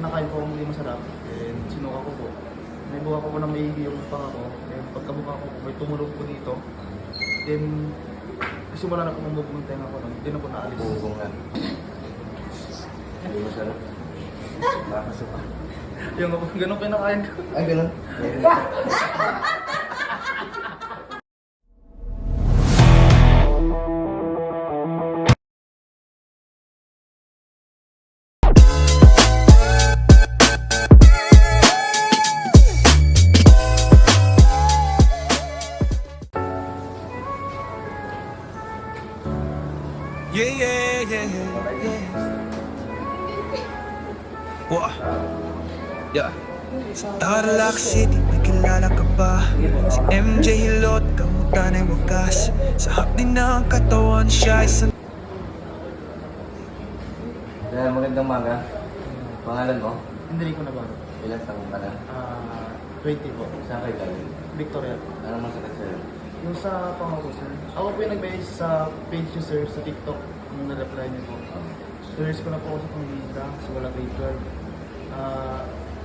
nakain po akong hindi masarap. And sinuka ko po. May buka ko po na maigi yung panga ko. And pagkabuka ko po, may tumulog po dito. Then, simula na po mamubog ng tenga ko. Hindi na po naalis. Bubong na. Hindi masarap. Nakakasok ka. Yung ganun pinakain ko. Ay, ganun. Yeah, yeah, yeah, yeah, yeah. Wah. Yeah. Sa Tarlac City, may kilala ka ba? Si MJ Hilot, kamutan ay wagas. Sa hapdi ng katawan siya ay san... Kaya magandang maga. Pangalan mo? Hindi ko na ba? Ilan taong ka na? 20 po. Saan kayo galing? Victoria. Ano masakit sa'yo? Yung sa panga ko, sir. Ako po yung nag-base sa page niyo, sir, sa TikTok. Yung na-reply niyo po. Search ko na po ako sa pangilita, sa wala grade 12.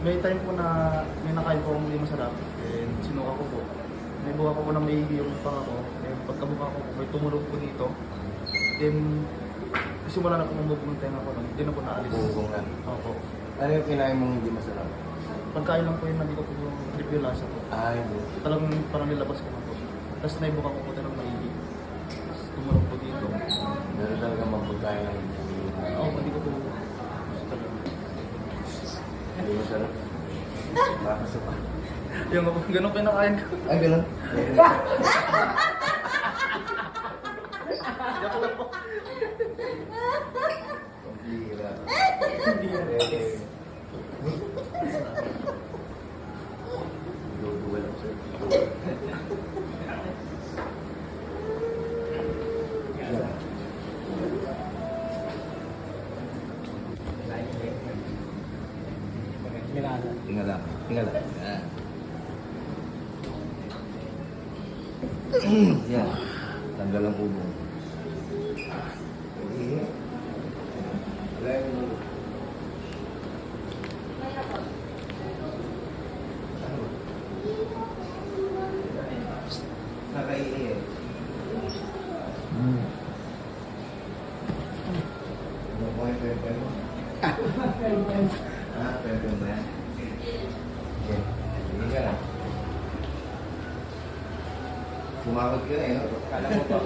May time po na may nakain po akong hindi masarap. And sinuka ko po. May buka ko po na maigi yung panga ko. And pagkabuka ko po, may tumulog po dito. Then, simula na po mamubog ng tenga ko. Hindi na po naalis. Bubong na. Opo. Ano yung kinain mong hindi masarap? Pagkain lang po yung hindi ko po trip yung lasa po. Ay, hindi. Talagang parang nilabas ko na po. Tapos naibuka ko po ng maigi. Tapos tumulog po dito. Meron talaga mapagkain ng hindi. Oo, hindi ko po gusto talaga. Hindi masarap. Nakakasok ka. Yung ganun pinakain ko. Ay, ganun. Joke lang po. Pambira. Duduwal ako sa'yo. Tingala. Tingala. Yan. Tanggal ang ubong. Wala yung ulo. Ano? Nakaihi eh. Ano ko yung pwede mo? Pwede mo yan? Okay. Hindi ka lang. Sumabot ka na eh, no? Kala mo ba?